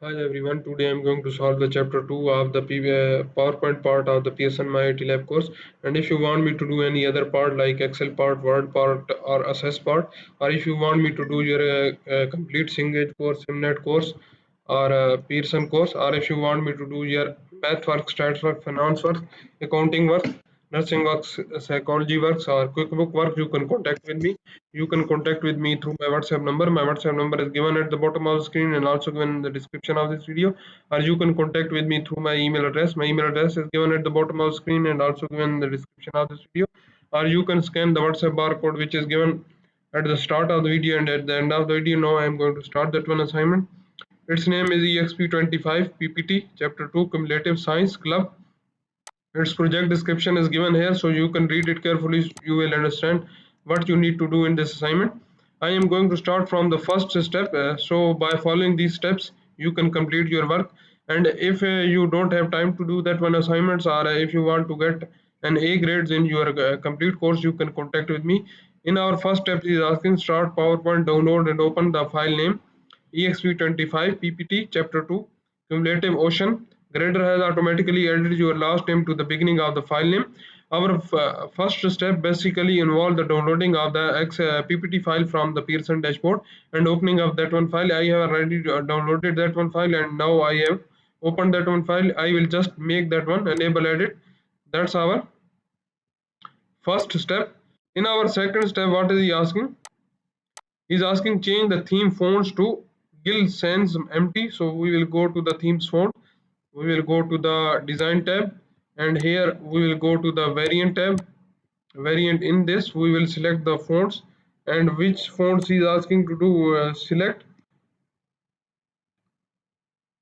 Hi everyone, today I'm going to solve the chapter 2 of the PowerPoint part of the Pearson MyITLab course. And if you want me to do any other part like Excel part, Word part or Assess part, or if you want me to do your complete Cengage course, Simnet course or Pearson course, or if you want me to do your math work, stats work, finance work, accounting work, nursing work, psychology works or QuickBook work, you can contact with me. You can contact with me through my WhatsApp number. My WhatsApp number is given at the bottom of the screen and also given in the description of this video. Or you can contact with me through my email address. My email address is given at the bottom of the screen and also given in the description of this video. Or you can scan the WhatsApp barcode which is given at the start of the video and at the end of the video. Now I am going to start that one assignment. Its name is Exp25 PPT Chapter 2 Cumulative Science Club. Its project description is given here, so you can read it carefully. You will understand what you need to do in this assignment. I am going to start from the first step. So by following these steps, you can complete your work. And if you don't have time to do that one assignments, or if you want to get an A grades in your complete course, you can contact with me. In our first step, is asking start PowerPoint, download and open the file name Exp25 PPT Chapter 2 Cumulative Ocean. Grader has automatically added your last name to the beginning of the file name. Our first step basically involved the downloading of the PPT file from the Pearson dashboard and opening of that one file. I have already downloaded that one file and now I have opened that one file. I will just make that one enable edit. That's our first step. In our second step, what is he asking? He's asking change the theme fonts to Gil Sans empty. So we will go to the themes font. We will go to the design tab and here we will go to the variant tab. Variant in this we will select the fonts and which fonts he is asking to do select.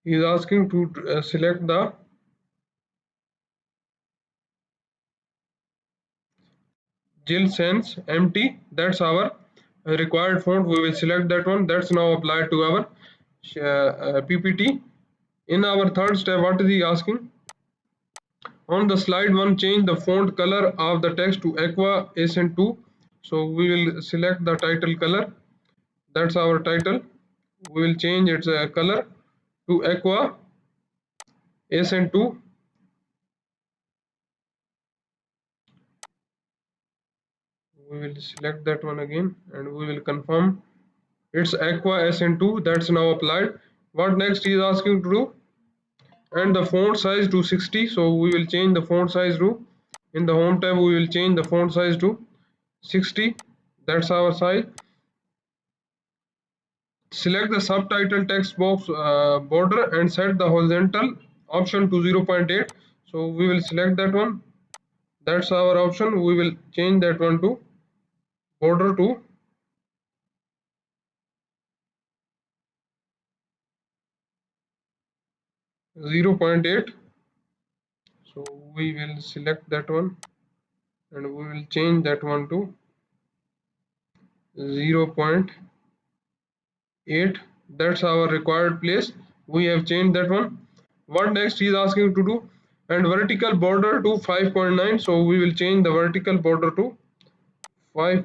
He is asking to select the Gil Sans empty. That's our required font. We will select that one. That's now applied to our PPT. In our third step, what is he asking? On the slide 1, change the font color of the text to aqua accent 2. So we will select the title color. That's our title. We will change its color to aqua accent 2. We will select that one again and we will confirm it's aqua accent 2. That's now applied. What next he is asking to do? And the font size to 60. So we will change the font size to, in the home tab we will change the font size to 60. That's our size. Select the subtitle text box border and set the horizontal option to 0.8. So we will select that one. That's our option. We will change that one to border to 0.8. So we will select that one and we will change that one to 0.8. That's our required place. We have changed that one. What next he is asking to do? And vertical border to 5.9. So we will change the vertical border to 5.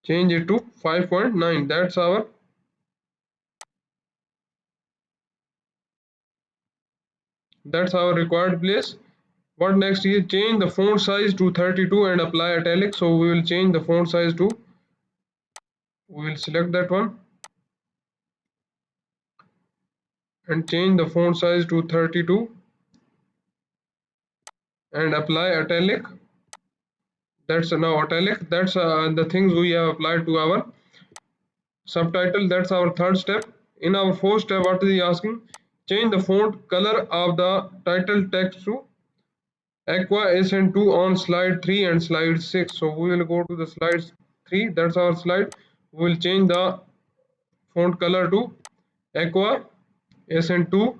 Change it to 5.9. That's our required place. What next is change the font size to 32 and apply italic. So we will change the font size to, we will select that one and change the font size to 32 and apply italic. That's now italic. That's the things we have applied to our subtitle. That's our third step. In our fourth step, what is he asking? Change the font color of the title text to aqua accent 2 on slide 3 and slide 6. So we will go to the slide 3. That's our slide. We will change the font color to aqua accent 2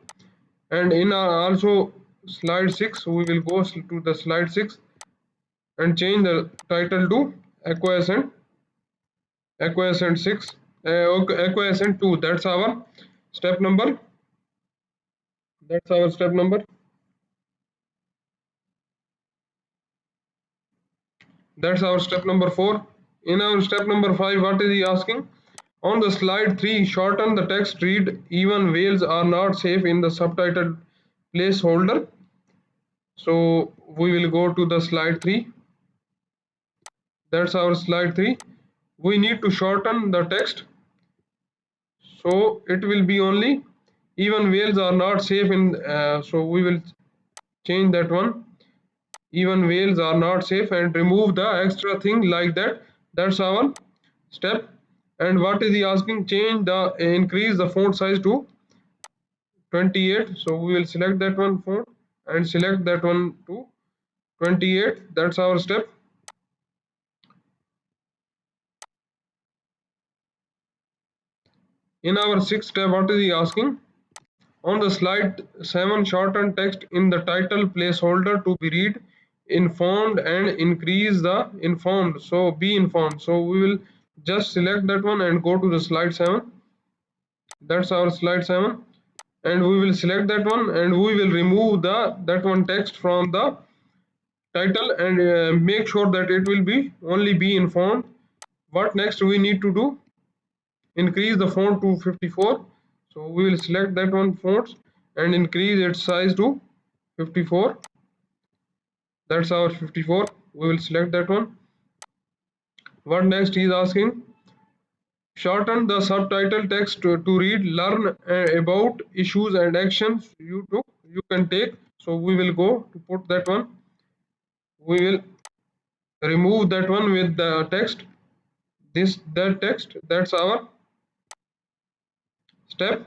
and in also slide 6 we will go to the slide 6 and change the title to aqua accent 6 aqua accent 2. Step number that's our step number that's our step number 4. In our step number 5, what is he asking? On the slide 3, shorten the text, read even whales are not safe in the subtitled placeholder. So we will go to the slide 3. That's our slide 3. We need to shorten the text. So it will be only even whales are not safe in, so we will change that one. Even whales are not safe and remove the extra thing like that. That's our step. And what is he asking? Change the increase the font size to 28. So we will select that one font and select that one to 28. That's our step. In our sixth step, what is he asking? On the slide 7, shorten text in the title placeholder to be read informed and increase the informed. So be informed. So we will just select that one and go to the slide 7. That's our slide 7. And we will select that one and we will remove that one text from the title and make sure that it will be only be informed. What next we need to do? Increase the font to 54. So we will select that one fonts and increase its size to 54. That's our 54. We will select that one. What next he is asking? Shorten the subtitle text to read learn about issues and actions you can take. So we will go to put that one. We will remove that one with the text. That text. That's our step.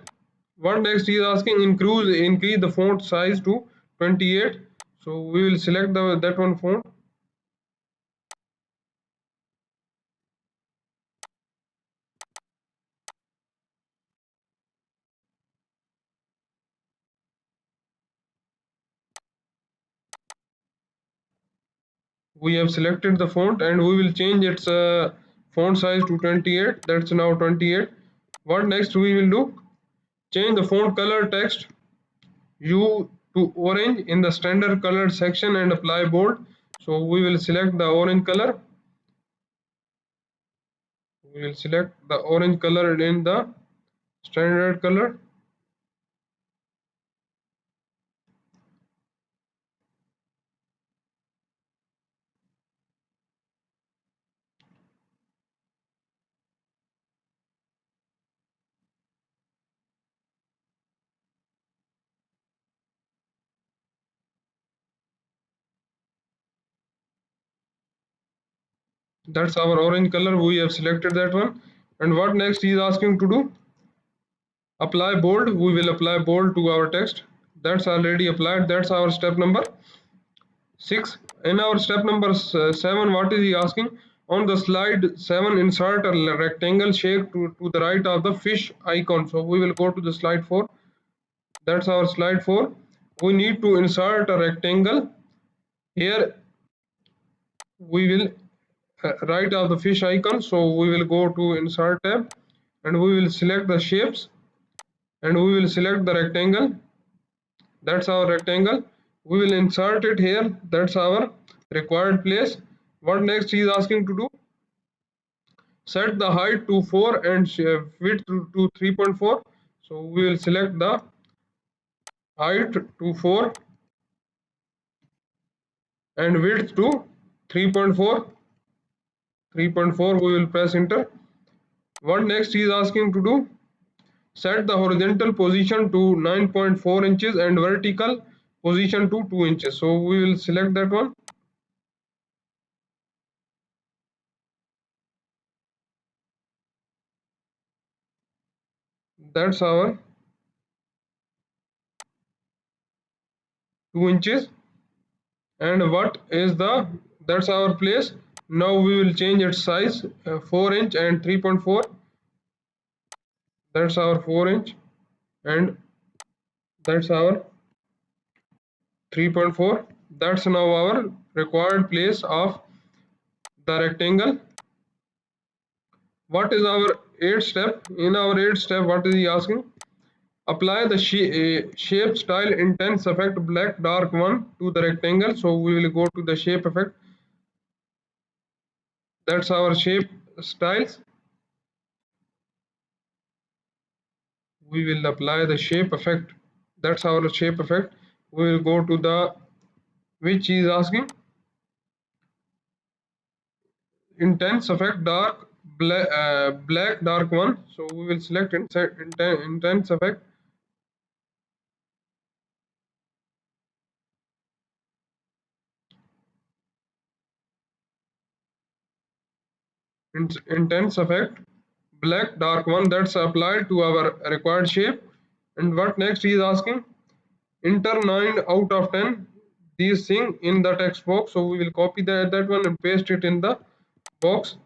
What next he is asking? Increase the font size to 28. So we will select that one font. We have selected the font and we will change its font size to 28. That's now 28. What next we will do? Change the font color text hue to orange in the standard color section and apply bold. So we will select the orange color. We will select the orange color in the standard color. That's our orange color. We have selected that one. And what next he is asking to do? Apply bold. We will apply bold to our text. That's already applied. That's our step number 6. In our step number 7, what is he asking? On the slide 7, insert a rectangle shape to the right of the fish icon. So we will go to the slide 4. That's our slide 4. We need to insert a rectangle. Here we will right of the fish icon. So we will go to insert tab and we will select the shapes and we will select the rectangle. That's our rectangle. We will insert it here. That's our required place. What next he is asking to do? Set the height to 4 and width to 3.4. So we will select the height to 4 and width to 3.4. 3.4. We will press enter. What next he is asking to do? Set the horizontal position to 9.4 inches and vertical position to 2 inches. So we will select that one. That's our 2 inches. And what is the, that's our place. Now we will change its size 4 inch and 3.4. That's our 4 inch and that's our 3.4. That's now our required place of the rectangle. What is our 8th step? In our 8th step, what is he asking? Apply the shape style intense effect black dark 1 to the rectangle. So we will go to the shape effect. That's our shape styles. We will apply the shape effect. That's our shape effect. We will go to the, which is asking intense effect, dark black dark one. So we will select intense effect. Intense effect, black dark one. That's applied to our required shape. And what next he is asking? Enter 9 out of 10 these thing in the text box. So we will copy that one and paste it in the box.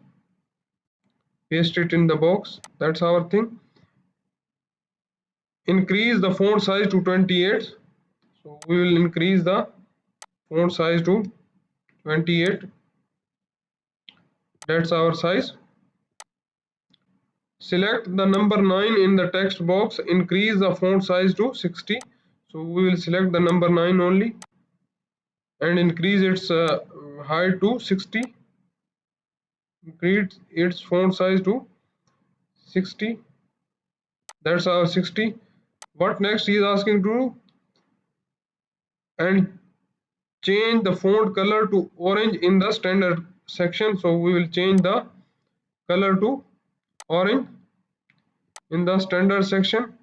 Paste it in the box. That's our thing. Increase the font size to 28. So we will increase the font size to 28. That's our size. Select the number 9 in the text box. Increase the font size to 60. So we will select the number 9 only and increase its height to 60. Increase its font size to 60. That's our 60. What next he is asking to do? And change the font color to orange in the standard section. So we will change the color to orange in the standard section.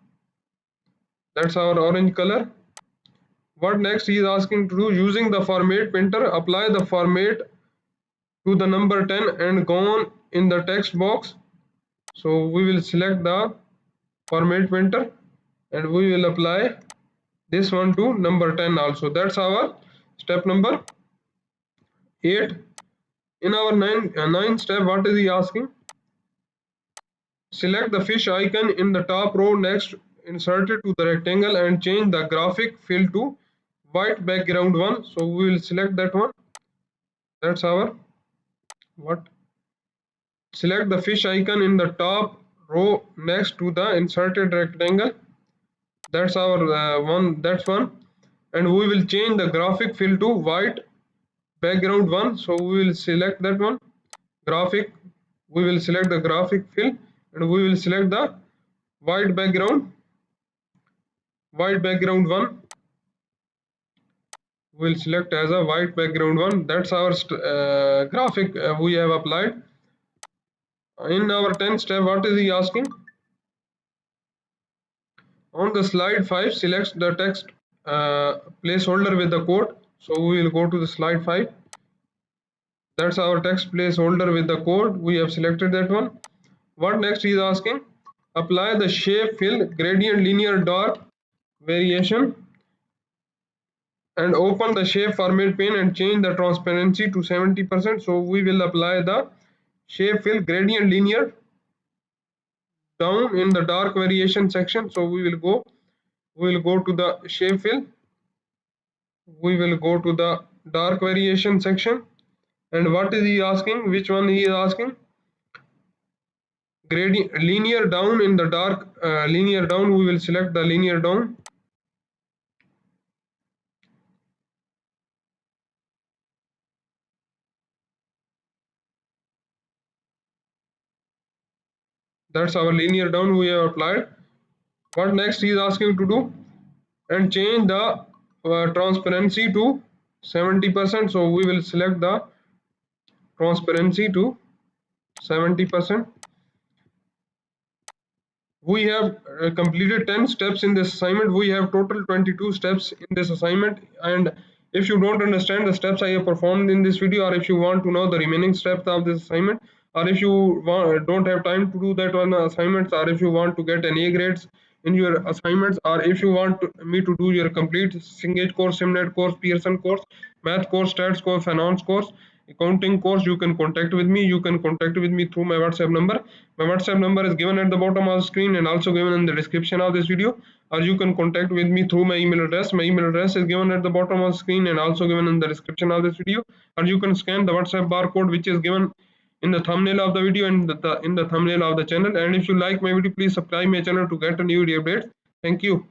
That's our orange color. What next he is asking to do? Using the format painter, apply the format to the number 10 and gone in the text box. So we will select the format painter and we will apply this one to number 10 also. That's our step number 8. In our 9 step, what is he asking? Select the fish icon in the top row next, insert it to the rectangle and change the graphic fill to white background one. So we will select that one. That's our what? Select the fish icon in the top row next to the inserted rectangle. That's our one. That's one. And we will change the graphic fill to white background one. So we will select that one. Graphic. We will select the graphic fill and we will select the white background. White background one. We'll select as a white background one. That's our graphic we have applied. In our 10th step, what is he asking? On the slide 5, select the text placeholder with the code. So we will go to the slide 5. That's our text placeholder with the code. We have selected that one. What next he is asking? Apply the shape fill gradient linear dark variation and open the shape format pane and change the transparency to 70%. So we will apply the shape fill gradient linear down in the dark variation section. So we will go to the shape fill. We will go to the dark variation section. And what is he asking? Which one he is asking? Gradient linear down in the dark linear down. We will select the linear down. That's our linear down we have applied. What next he is asking to do? And change the transparency to 70%. So we will select the transparency to 70%. We have completed 10 steps in this assignment. We have total 22 steps in this assignment, and if you don't understand the steps I have performed in this video, or if you want to know the remaining steps of this assignment, or if you don't have time to do that one assignments, or if you want to get an A grades in your assignments, or if you want me to do your complete Cengage course, Simnet course, Pearson course, math course, stats course, finance course, accounting course, you can contact with me. You can contact with me through my WhatsApp number. My WhatsApp number is given at the bottom of the screen and also given in the description of this video, or you can contact with me through my email address. My email address is given at the bottom of the screen and also given in the description of this video, or you can scan the WhatsApp barcode which is given in the thumbnail of the video and in the thumbnail of the channel. And if you like my video, please subscribe my channel to get a new video updates. Thank you.